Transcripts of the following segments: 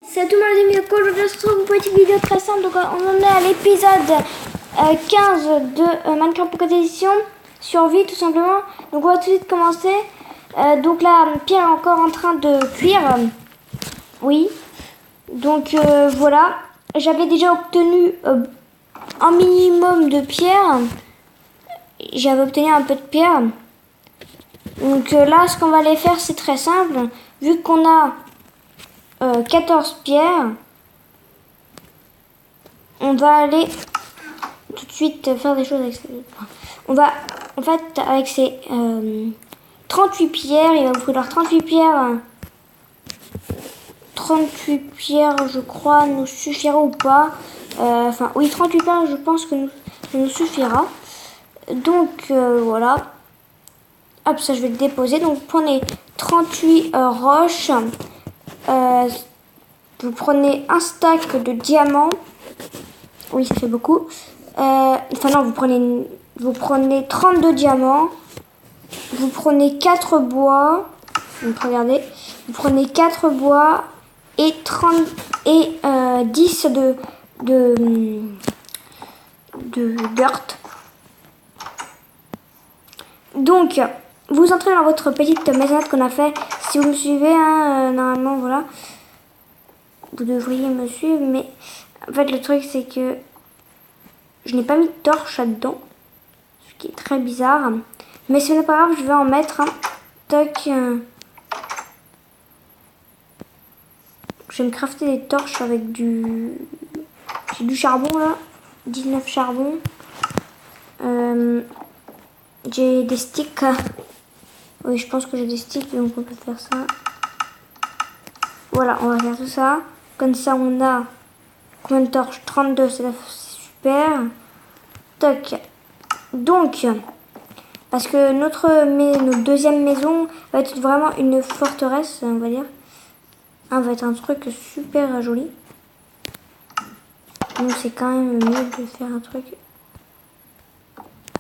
Salut tout le monde, les amis, aujourd'hui on se retrouve pour une petite vidéo très simple. Donc on en est à l'épisode 15 de Minecraft Pocket Edition, survie tout simplement. Donc on va tout de suite commencer. Donc là, Pierre est encore en train de cuire. Oui. Donc voilà, j'avais déjà obtenu un minimum de pierre. J'avais obtenu un peu de pierre. Donc là, ce qu'on va aller faire, c'est très simple. Vu qu'on a 14 pierres, on va aller tout de suite faire des choses avec ces... On va, en fait, avec ces 38 pierres, il va vous falloir 38 pierres. 38 pierres, je crois, nous suffira ou pas. Enfin, oui, 38 pierres, je pense que ça nous suffira. Donc, voilà. Hop, ça, je vais le déposer. Donc, vous prenez 38 roches. Vous prenez un stack de diamants. Oui, ça fait beaucoup. Enfin non, vous prenez 32 diamants. Vous prenez 4 bois. Donc regardez. Vous prenez 4 bois et 10 de dirt. Donc, vous entrez dans votre petite maisonnette qu'on a fait. Si vous me suivez, hein, normalement, voilà. Vous devriez me suivre, mais en fait, le truc, c'est que je n'ai pas mis de torche là-dedans, ce qui est très bizarre. Mais ce n'est pas grave, je vais en mettre. Hein. Toc. Je vais me crafter des torches avec j'ai du charbon là. 19 charbons. J'ai des sticks. Oui, je pense que j'ai des sticks, donc on peut faire ça. Voilà, on va faire tout ça. Comme ça, on a combien de torches? 32, c'est super. Toc. Donc, parce que notre deuxième maison va être vraiment une forteresse, on va dire. Ça va être un truc super joli. Donc c'est quand même mieux de faire un truc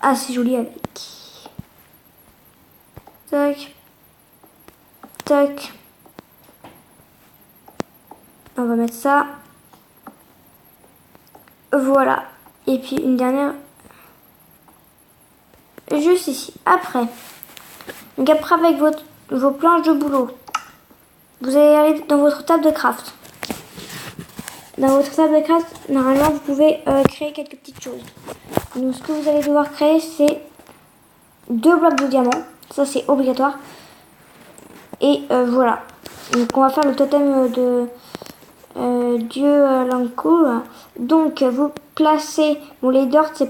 assez joli avec. Tac. Tac. On va mettre ça. Voilà. Et puis une dernière juste ici. Après. Donc après avec vos planches de boulot, vous allez aller dans votre table de craft. Dans votre table de craft, normalement vous pouvez créer quelques petites choses. Donc ce que vous allez devoir créer, c'est 2 blocs de diamants. Ça c'est obligatoire. Et voilà. Donc on va faire le totem de Dieu Lancourt. Donc vous placez, bon la dirt c'est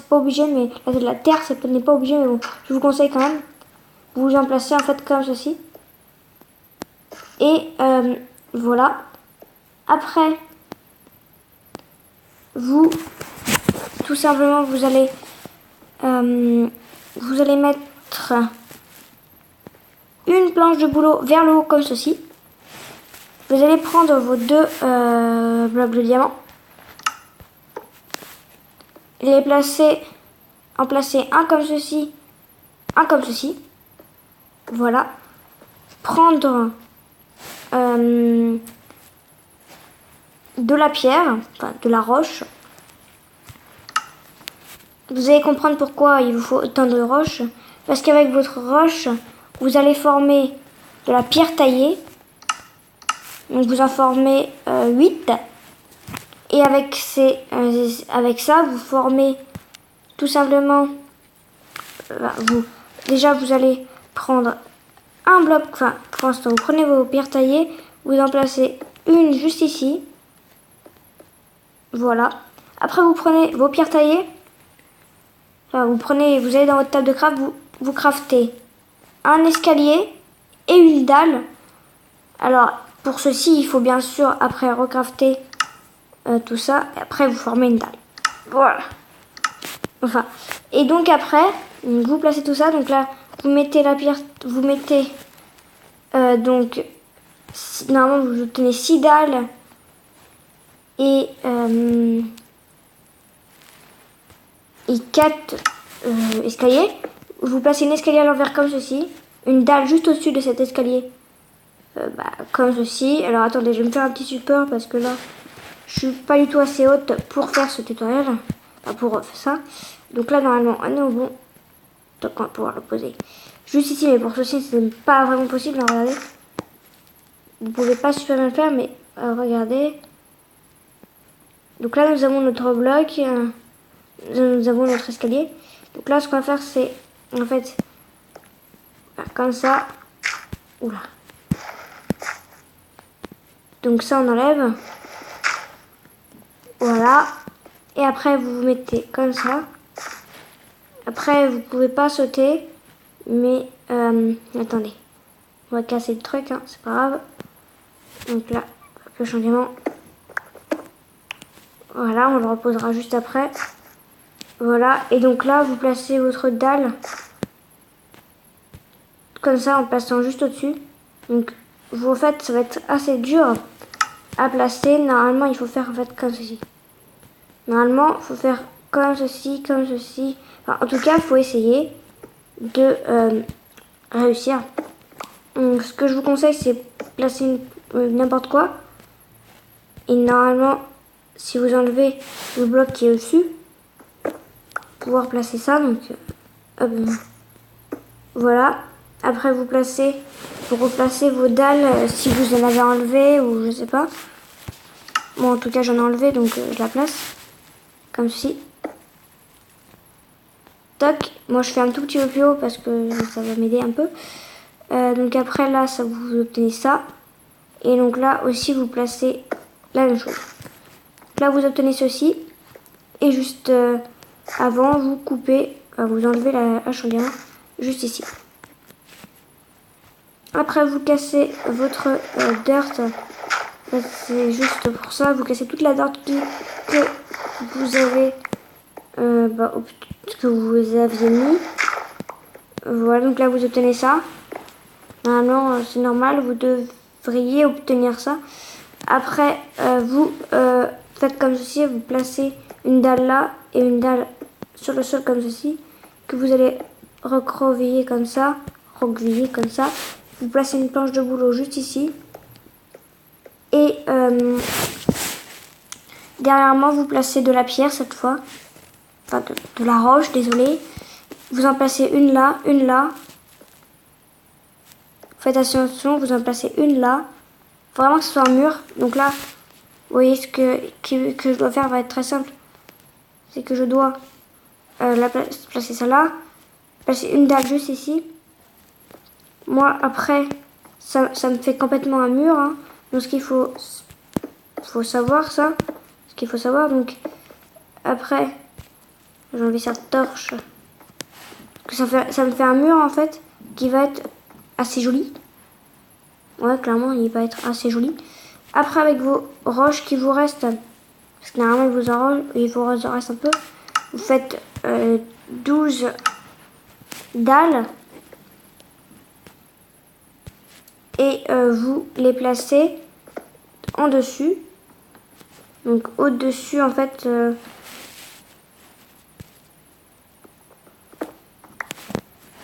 pas obligé, mais la terre n'est pas obligé, mais bon, je vous conseille quand même. Vous en placez en fait comme ceci. Et voilà. Après, vous, tout simplement, vous allez mettre une planche de boulot vers le haut comme ceci. Vous allez prendre vos 2 blocs de diamant. Les placer, en placer un comme ceci, un comme ceci. Voilà. Prendre de la pierre, enfin de la roche. Vous allez comprendre pourquoi il vous faut autant de roches. Parce qu'avec votre roche, vous allez former de la pierre taillée. Donc vous en formez 8. Et avec ça, vous formez tout simplement... déjà, vous allez prendre un bloc, enfin, pour l'instant, vous prenez vos pierres taillées, vous en placez une juste ici. Voilà. Après, vous prenez vos pierres taillées. Enfin, vous allez dans votre table de craft, vous craftez un escalier et une dalle. Alors, pour ceci, il faut bien sûr, après, recrafter tout ça. Et après, vous formez une dalle. Voilà. Enfin, et donc après, vous placez tout ça. Donc là, vous mettez la pierre, vous mettez donc normalement vous obtenez 6 dalles et 4 escaliers. Vous placez un escalier à l'envers comme ceci, une dalle juste au-dessus de cet escalier comme ceci. Alors attendez, je vais me faire un petit support parce que là, je suis pas du tout assez haute pour faire ce tutoriel. Enfin, pour ça. Donc là, normalement, on est au bon. Donc on va pouvoir le poser juste ici, mais pour ceci, c'est pas vraiment possible. Regardez. Vous pouvez pas super bien le faire, mais regardez. Donc là, nous avons notre bloc. Nous avons notre escalier. Donc là, ce qu'on va faire, c'est en fait faire comme ça. Oula. Donc ça, on enlève. Voilà. Et après, vous vous mettez comme ça. Après, vous pouvez pas sauter. Mais, attendez. On va casser le truc, hein, c'est pas grave. Donc là, le changement. Voilà, on le reposera juste après. Voilà. Et donc là, vous placez votre dalle. Comme ça, en plaçant juste au-dessus. Donc, vous, en fait, ça va être assez dur à placer. Normalement, il faut faire en fait comme ceci. Normalement, il faut faire comme ceci, comme ceci. Enfin, en tout cas, il faut essayer de réussir. Donc, ce que je vous conseille, c'est placer n'importe quoi. Et normalement, si vous enlevez le bloc qui est au-dessus, pouvoir placer ça. Donc, voilà. Après, vous replacez vos dalles si vous en avez enlevé ou je sais pas. Bon, en tout cas, j'en ai enlevé, donc je la place. Comme ceci. Toc. Moi, je fais un tout petit peu plus haut parce que ça va m'aider un peu. Donc après, là, ça vous obtenez ça. Et donc là aussi, vous placez la même chose. Là, vous obtenez ceci. Et juste avant, vous coupez, vous enlevez la hache en diamant juste ici. Après, vous cassez votre dirt. C'est juste pour ça. Vous cassez toute la dirt que vous avez, que vous aviez mis. Voilà, donc là, vous obtenez ça. Normalement, c'est normal. Vous devriez obtenir ça. Après, vous faites comme ceci. Vous placez une dalle là et une dalle sur le sol comme ceci. Que vous allez recroqueviller comme ça. Vous placez une planche de boulot juste ici. Et derrière moi, vous placez de la pierre cette fois. Enfin, de la roche, désolé. Vous en placez une là, une là. Faites attention, vous en placez une là. Faut vraiment que ce soit un mur. Donc là, vous voyez ce que je dois faire va être très simple. C'est que je dois placer ça là. Placer une dalle juste ici. Moi, après, ça me fait complètement un mur. Hein. Donc ce qu'il faut savoir ça. Ce qu'il faut savoir. Donc après, j'ai enlevé cette torche. Que ça me fait un mur en fait qui va être assez joli. Ouais, clairement, il va être assez joli. Après, avec vos roches qui vous restent, parce que normalement, il vous reste un peu, vous faites 12 dalles et vous les placez en dessus. Donc, au-dessus, en fait,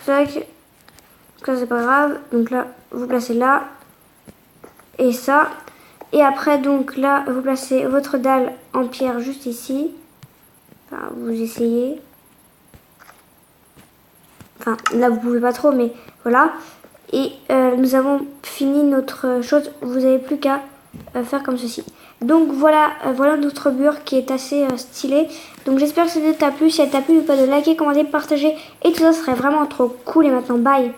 ça, c'est pas grave. Donc là, vous placez là. Et ça. Et après, donc là, vous placez votre dalle en pierre juste ici. Enfin, vous essayez. Enfin, là, vous pouvez pas trop, mais voilà. Et nous avons fini notre chose. Vous n'avez plus qu'à faire comme ceci. Donc voilà, voilà notre mur qui est assez stylé. Donc j'espère que cette vidéo t'a plu. Si elle t'a plu, n'oublie pas de liker, commenter, partager. Et tout ça serait vraiment trop cool. Et maintenant, bye!